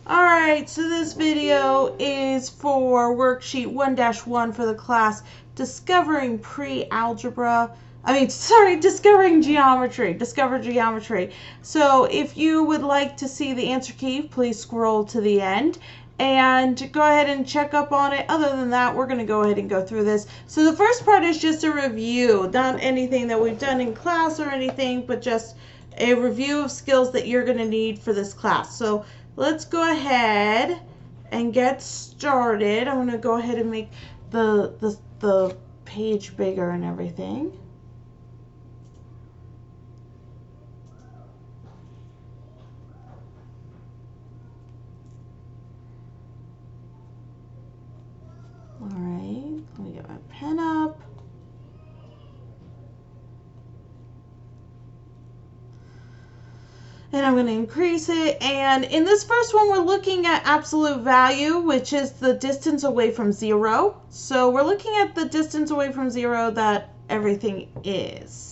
Alright, so this video is for worksheet 1-1 for the class Discovering Discovering Geometry. Discover Geometry. So if you would like to see the answer key, please scroll to the end and go ahead and check up on it. Other than that, we're going to go ahead and go through this. So the first part is just a review, not anything that we've done in class or anything, but just a review of skills that you're going to need for this class. So let's go ahead and get started. I'm going to go ahead and make the page bigger and everything. All right, let me get my pen up. And I'm going to increase it. And in this first one, we're looking at absolute value, which is the distance away from 0. So we're looking at the distance away from 0 that everything is.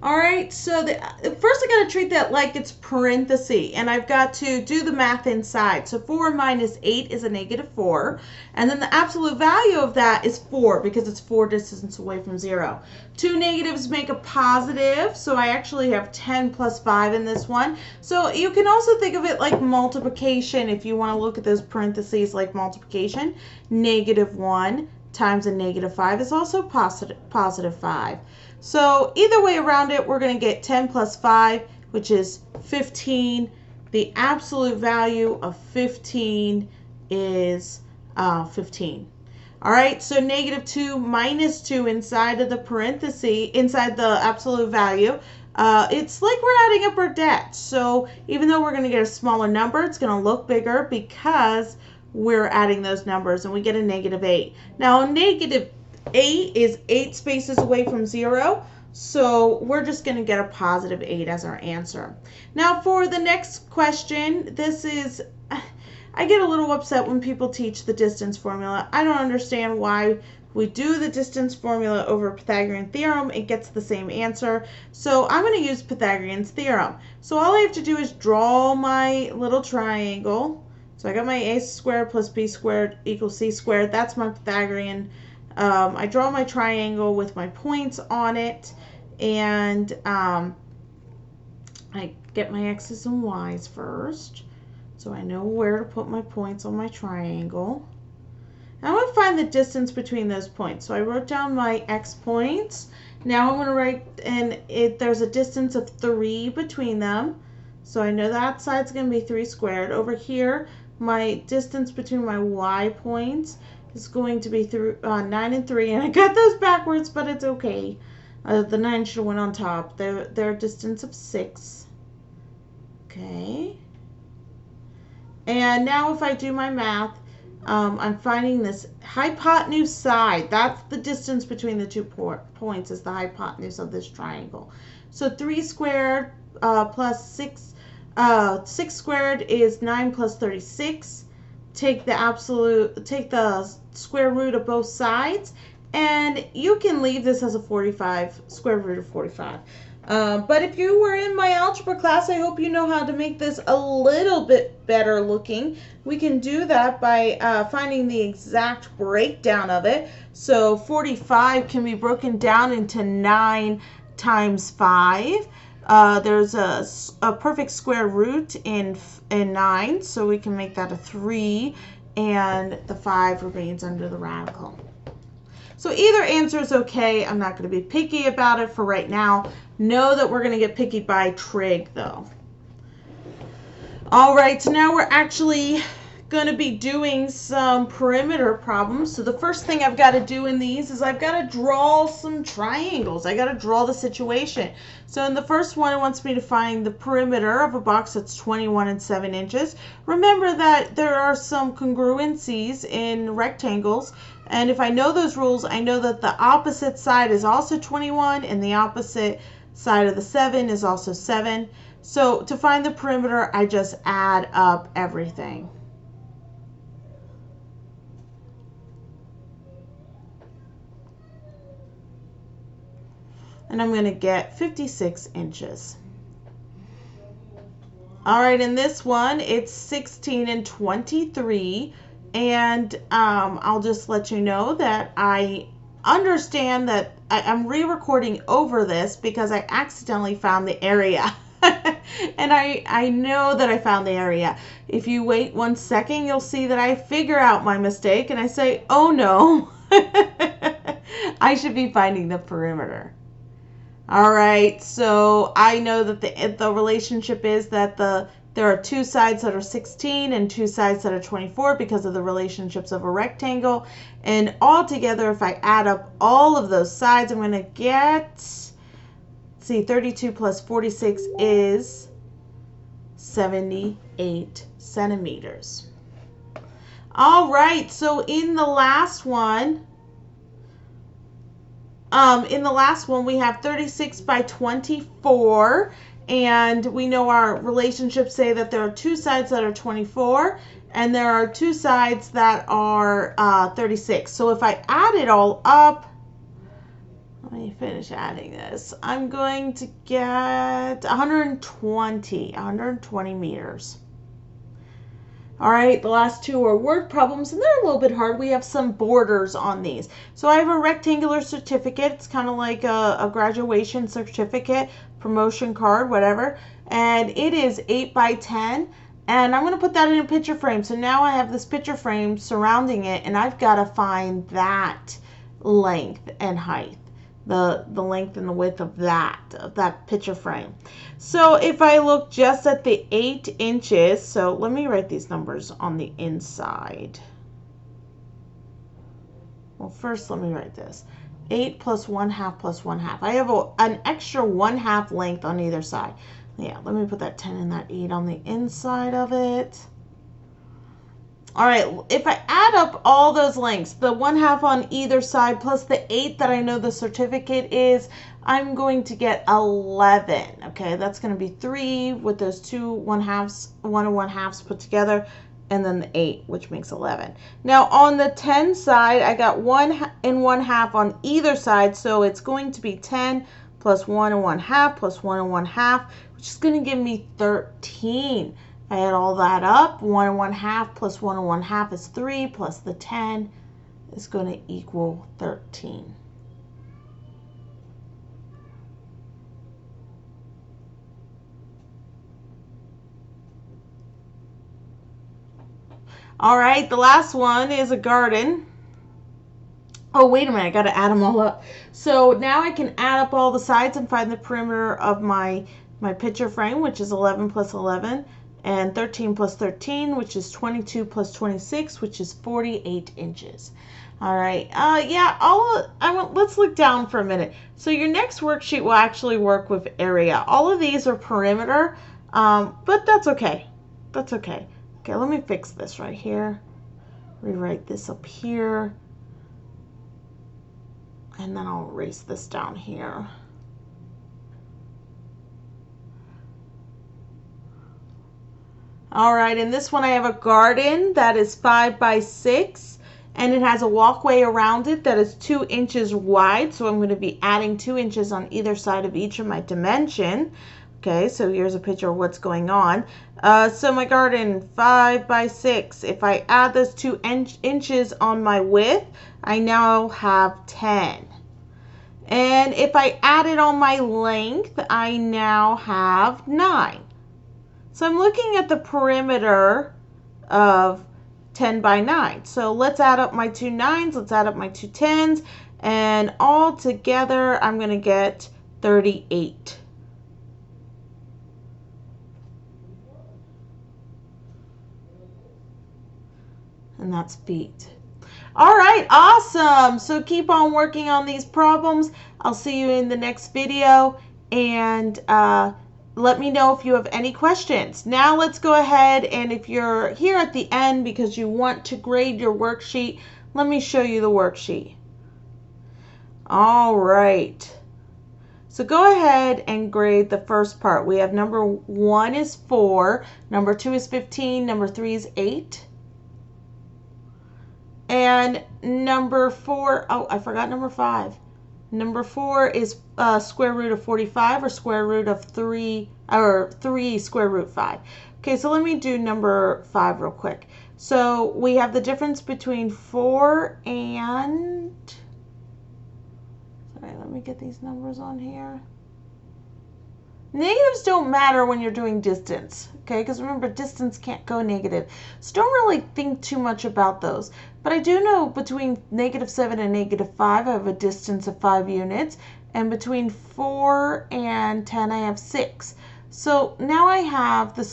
All right, so first I got to treat that like it's parenthesis, and I've got to do the math inside. So 4 minus 8 is a negative 4, and then the absolute value of that is 4 because it's 4 distance away from 0. Two negatives make a positive, so I actually have 10 plus 5 in this one. So you can also think of it like multiplication if you want to look at those parentheses like multiplication. Negative 1 times a negative 5 is also positive 5. So either way around it, we're going to get 10 plus 5, which is 15. The absolute value of 15 is 15. All right, so negative 2 minus 2 inside of the parenthesis, inside the absolute value, it's like we're adding up our debt. So even though we're going to get a smaller number, it's going to look bigger because we're adding those numbers, and we get a negative 8. Now, negative 8 is 8 spaces away from 0, so we're just going to get a positive 8 as our answer. Now for the next question, I get a little upset when people teach the distance formula. I don't understand why we do the distance formula over Pythagorean theorem. It gets the same answer. So I'm going to use Pythagorean's theorem. So all I have to do is draw my little triangle. So I got my a squared plus b squared equals c squared. That's my Pythagorean. I draw my triangle with my points on it, and I get my x's and y's first, so I know where to put my points on my triangle. Now I'm going to find the distance between those points. So I wrote down my x points. Now I'm going to write, and there's a distance of 3 between them, so I know that side's going to be 3 squared. Over here, my distance between my y points is going to be 9 and 3, and I got those backwards, but it's okay. The 9 should have went on top. They're a distance of 6. Okay. And now if I do my math, I'm finding this hypotenuse side. That's the distance between the 2 points, is the hypotenuse of this triangle. So 3 squared plus 6, 6 squared is 9 plus 36. Take the square root of both sides, and you can leave this as a 45, square root of 45. But if you were in my algebra class, I hope you know how to make this a little bit better looking. We can do that by finding the exact breakdown of it. So 45 can be broken down into 9 times 5. There's a perfect square root in 9, so we can make that a 3, and the 5 remains under the radical. So either answer is okay. I'm not going to be picky about it for right now. Know that we're going to get picky by trig, though. All right, so now we're actually going to be doing some perimeter problems. So the first thing I've got to do in these is I've got to draw some triangles. I got to draw the situation. So in the first one, it wants me to find the perimeter of a box that's 21 7 inches. Remember that there are some congruencies in rectangles, and if I know those rules, I know that the opposite side is also 21 and the opposite side of the 7 is also 7. So to find the perimeter, I just add up everything. And I'm going to get 56 inches. All right, in this one, it's 16 and 23. And I'll just let you know that I understand that I'm re-recording over this because I accidentally found the area. And I know that I found the area. If you wait 1 second, you'll see that I figure out my mistake and I say, oh no, I should be finding the perimeter. All right, so I know that the relationship is that there are two sides that are 16 and two sides that are 24 because of the relationships of a rectangle. And altogether, if I add up all of those sides, I'm going to get, see, 32 plus 46 is 78 centimeters. All right, so in the last one, we have 36 by 24, and we know our relationships say that there are two sides that are 24, and there are two sides that are 36. So if I add it all up, let me finish adding this. I'm going to get 120 meters. All right, the last two are word problems, and they're a little bit hard. We have some borders on these. So I have a rectangular certificate. It's kind of like a graduation certificate, promotion card, whatever. And it is 8 by 10. And I'm going to put that in a picture frame. So now I have this picture frame surrounding it, and I've got to find that length and height. The length and the width of that picture frame. So if I look just at the 8 inches, so let me write these numbers on the inside. Well, first let me write this. 8 plus 1/2 plus 1/2. I have an extra 1/2 length on either side. Yeah, let me put that 10 and that 8 on the inside of it. All right, if I add up all those lengths, the 1/2 on either side plus the 8 that I know the certificate is, I'm going to get 11. Okay, that's going to be 3 with those two 1/2s, 1 and 1/2s put together, and then the 8, which makes 11. Now on the 10 side, I got 1 and 1/2 on either side, so it's going to be 10 plus 1 and 1/2 plus 1 and 1/2, which is going to give me 13. I add all that up. 1 and 1/2 plus 1 and 1/2 is 3, plus the 10 is going to equal 13. All right, the last one is a garden. Oh, wait a minute, I got to add them all up. So now I can add up all the sides and find the perimeter of my picture frame, which is 11 plus 11. And 13 plus 13, which is 22 plus 26, which is 48 inches. All right. Let's look down for a minute. So your next worksheet will actually work with area. All of these are perimeter, but that's okay. That's okay. Okay, let me fix this right here. Rewrite this up here. And then I'll erase this down here. All right, in this one I have a garden that is 5 by 6, and it has a walkway around it that is 2 inches wide. So I'm going to be adding 2 inches on either side of each of my dimension. Okay, so here's a picture of what's going on. So my garden, 5 by 6. If I add those 2 inches on my width, I now have 10. And if I add it on my length, I now have 9. So I'm looking at the perimeter of 10 by 9. So let's add up my 2 9s, let's add up my 2 10s, and all together I'm going to get 38. And that's feet. All right, awesome. So keep on working on these problems. I'll see you in the next video, and let me know if you have any questions. Now let's go ahead, and if you're here at the end because you want to grade your worksheet, let me show you the worksheet. All right. So go ahead and grade the first part. We have number 1 is 4, number 2 is 15, number 3 is 8. And number 4, oh, I forgot number 5. Number 4 is square root of 45 or square root of 3 or 3 square root 5. Okay, so let me do number 5 real quick. So we have the difference between 4 and, sorry, let me get these numbers on here. Negatives don't matter when you're doing distance, okay? Because remember, distance can't go negative. So don't really think too much about those. But I do know between -7 and -5, I have a distance of 5 units. And between 4 and 10, I have 6. So now I have the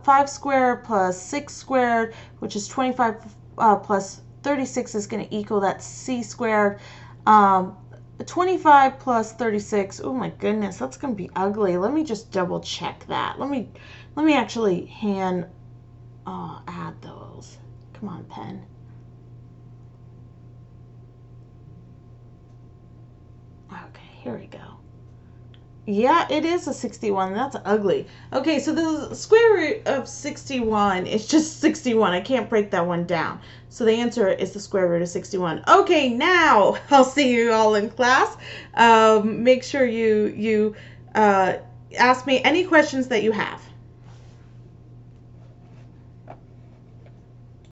5 squared plus 6 squared, which is 25 plus 36 is going to equal that c squared. 25 plus 36. Oh my goodness, that's going to be ugly. Let me just double check that. Let me actually hand add those. Come on, pen. Okay, here we go. Yeah, it is a 61. That's ugly. Okay, so the square root of 61 is just 61. I can't break that one down. So the answer is the square root of 61. Okay, now I'll see you all in class. Make sure you ask me any questions that you have.